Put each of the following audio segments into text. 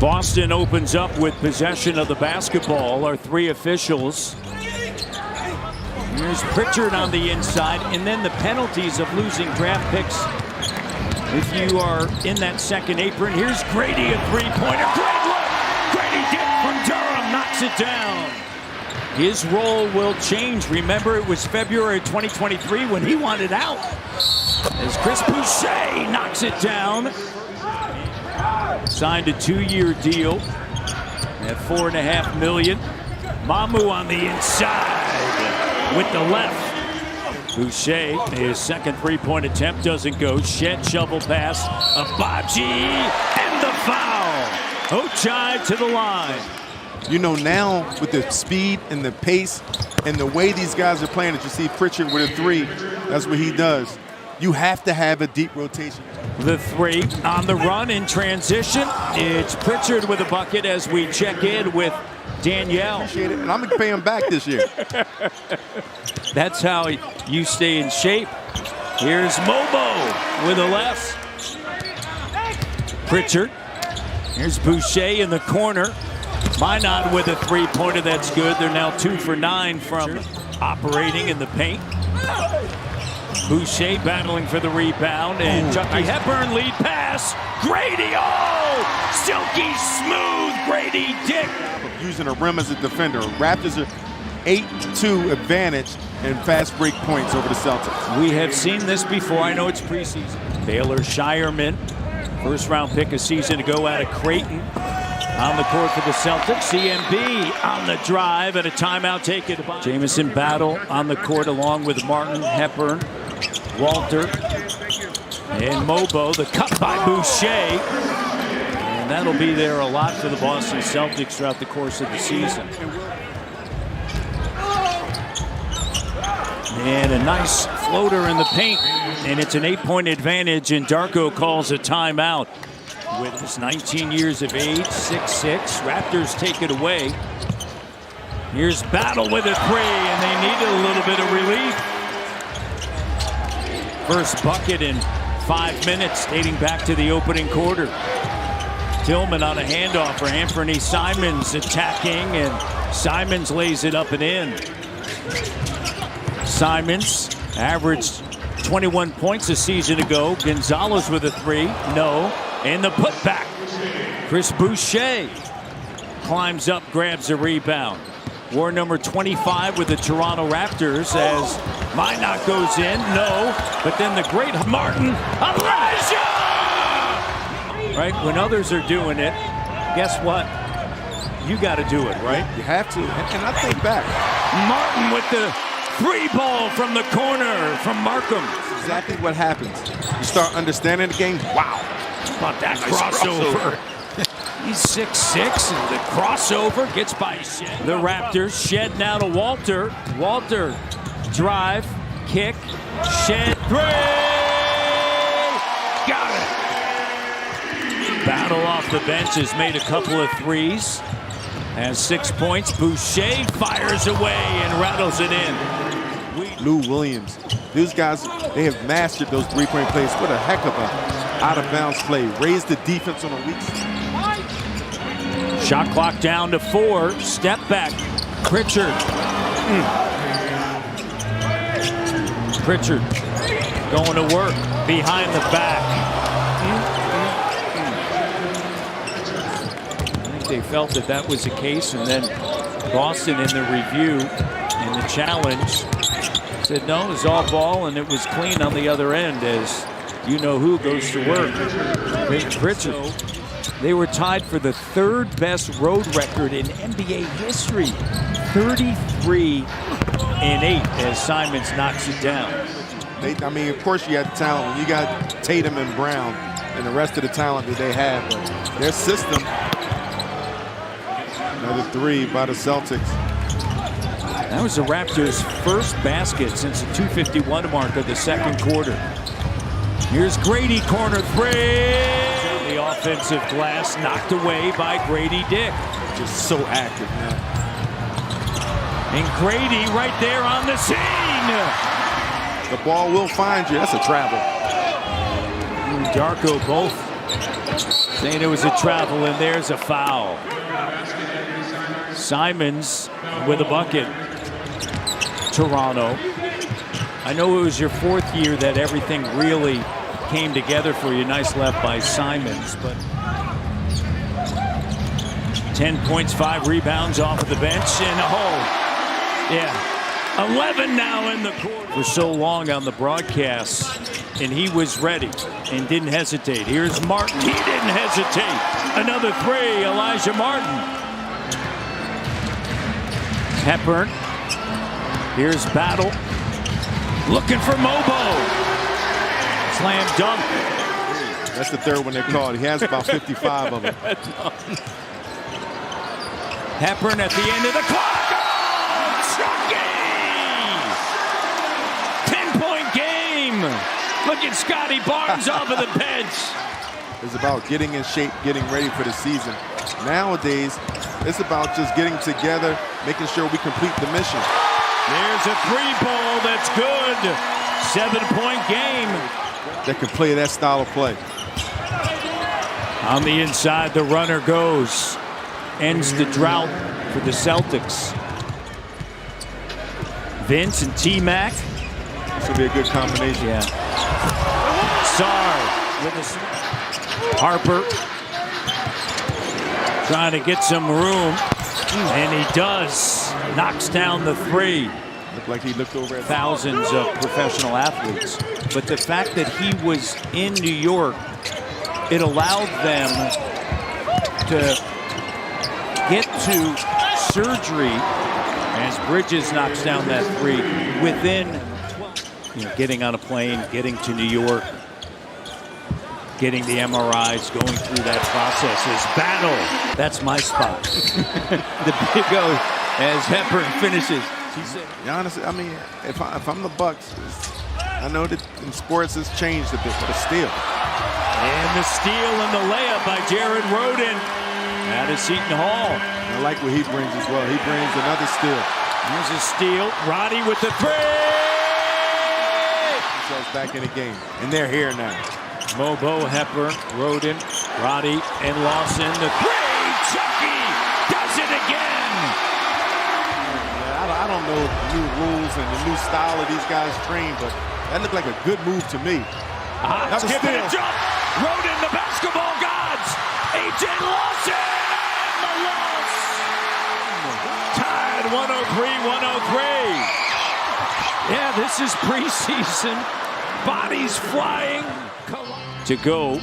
Boston opens up with possession of the basketball. Our three officials. Here's Pritchard on the inside, and then the penalties of losing draft picks. If you are in that second apron, here's Grady, a three-pointer. Great look! Grady Dick from Durham knocks it down. His role will change. Remember, it was February 2023 when he wanted out. As Chris Boucher knocks it down. Signed a 2-year deal at $4.5 million. Mamu on the inside with the left. Boucher, his second three-point attempt doesn't go. Shed shovel pass. Abaji and the foul. Ochai to the line. You know, now with the speed and the pace and the way these guys are playing, that you see Pritchard with a three, that's what he does. You have to have a deep rotation. The three on the run in transition. It's Pritchard with a bucket as we check in with Danielle. Appreciate it, and I'm going to pay him back this year. That's how you stay in shape. Here's Mobo with a left. Pritchard. Here's Boucher in the corner. Minot with a three-pointer, that's good. They're now 2 for 9 from operating in the paint. Boucher battling for the rebound, and Chucky Hepburn lead pass. Grady, silky smooth Grady Dick. Using a rim as a defender. Raptors are 8-2 advantage and fast break points over the Celtics. We have seen this before. I know it's preseason. Baylor Shireman, first-round pick a season ago out of Creighton. On the court for the Celtics, CMB on the drive and a timeout taken by Jamison Battle on the court along with Martin, Hepburn, Walter, and Mobo. The cut by Boucher. And that'll be there a lot for the Boston Celtics throughout the course of the season. And a nice floater in the paint. And it's an 8-point advantage, and Darko calls a timeout. With his 19 years of age, 6'6", Raptors take it away. Here's Battle with a three, and they needed a little bit of relief. First bucket in 5 minutes, dating back to the opening quarter. Tillman on a handoff for Anthony Simons attacking, and Simons lays it up and in. Simons averaged 21 points a season ago. Gonzalez with a three, no. And the putback. Chris Boucher climbs up, grabs a rebound. War number 25 with the Toronto Raptors as Minot goes in, no. But then the great Martin, Elijah! Right, when others are doing it, guess what? You got to do it, right? You have to, and I think back. Martin with the free ball from the corner from Markham. That's exactly what happens. You start understanding the game, wow. How about that crossover? He's 6'6", and the crossover gets by Shed. The Raptors, Shed now to Walter. Walter, drive, kick, Shed, three! Got it! Battle off the bench has made a couple of threes. Has 6 points. Boucher fires away and rattles it in. Lou Williams. These guys, they have mastered those three-point plays. What a heck of a out-of-bounds play. Raise the defense on a weak side. Shot clock down to 4. Step back. Pritchard. Pritchard going to work behind the back. I think they felt that that was the case, and then Boston in the review, in the challenge, said no, it was all ball, and it was clean on the other end as you-know-who goes to work. Pritchard. They were tied for the third best road record in NBA history. 33-8 as Simons knocks it down. I mean, of course you have the talent. When you got Tatum and Brown and the rest of the talent that they have, but their system. Another three by the Celtics. That was the Raptors' first basket since the 2:51 mark of the second quarter. Here's Grady, corner three. The offensive glass knocked away by Grady Dick. Just so active, man. And Grady right there on the scene. The ball will find you. That's a travel. Darko both Saying it was a travel, and there's a foul. Simons with a bucket. Toronto. I know it was your 4th year that everything really came together for you. Nice left by Simons, but 10 points, 5 rebounds off of the bench, and yeah, 11 now in the quarter. For so long on the broadcast, and he was ready and didn't hesitate. Here's Martin. He didn't hesitate. Another 3, Elijah Martin. Hepburn. Here's Battle. Looking for Mobo. Slam dunk. That's the 3rd one they called. He has about 55 of them. Hepburn at the end of the clock. Oh, Chucky! 10-point game. Look at Scotty Barnes off of the bench. It's about getting in shape, getting ready for the season. Nowadays, it's about just getting together, making sure we complete the mission. There's a 3-ball that's good. 7-point game. That can play that style of play. On the inside, the runner goes. Ends the drought for the Celtics. Vince and T-Mac. This will be a good combination. Yeah. Sarr with a Harper trying to get some room, and he does. Knocks down the 3. Looked like he looked over at thousands of professional athletes. But the fact that he was in New York, it allowed them to get to surgery as Bridges knocks down that 3 within, getting on a plane, getting to New York, getting the MRIs, going through that process is Battle. That's my spot. The big O as Hepburn finishes. He said, honestly, I mean, if I'm the Bucks, I know that in sports it's changed a bit, but a steal. And the steal and the layup by Jared Rhoden out of Seton Hall. I like what he brings as well. He brings another steal. Here's a steal. Roddy with the 3. Themselves back in the game, and they're here now. Mobo, Hepburn, Rhoden, Roddy, and Lawson. The 3. Chucky does it again. I don't know the new rules and the new style of these guys train, but that looked like a good move to me. That's a steal. Jump. Rhoden, the basketball gods. A.J. Lawson and the loss. Tied 103-103. Yeah, this is preseason. Bodies flying. To go.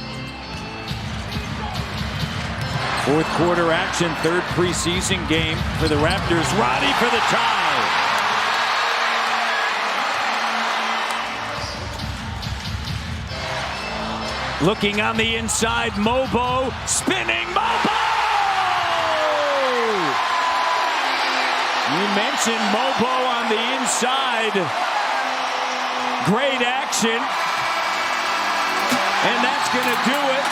4th quarter action, 3rd preseason game for the Raptors. Roddy for the tie. Looking on the inside, Mobo, spinning Mobo! You mentioned Mobo on the inside. Great action. And that's going to do it.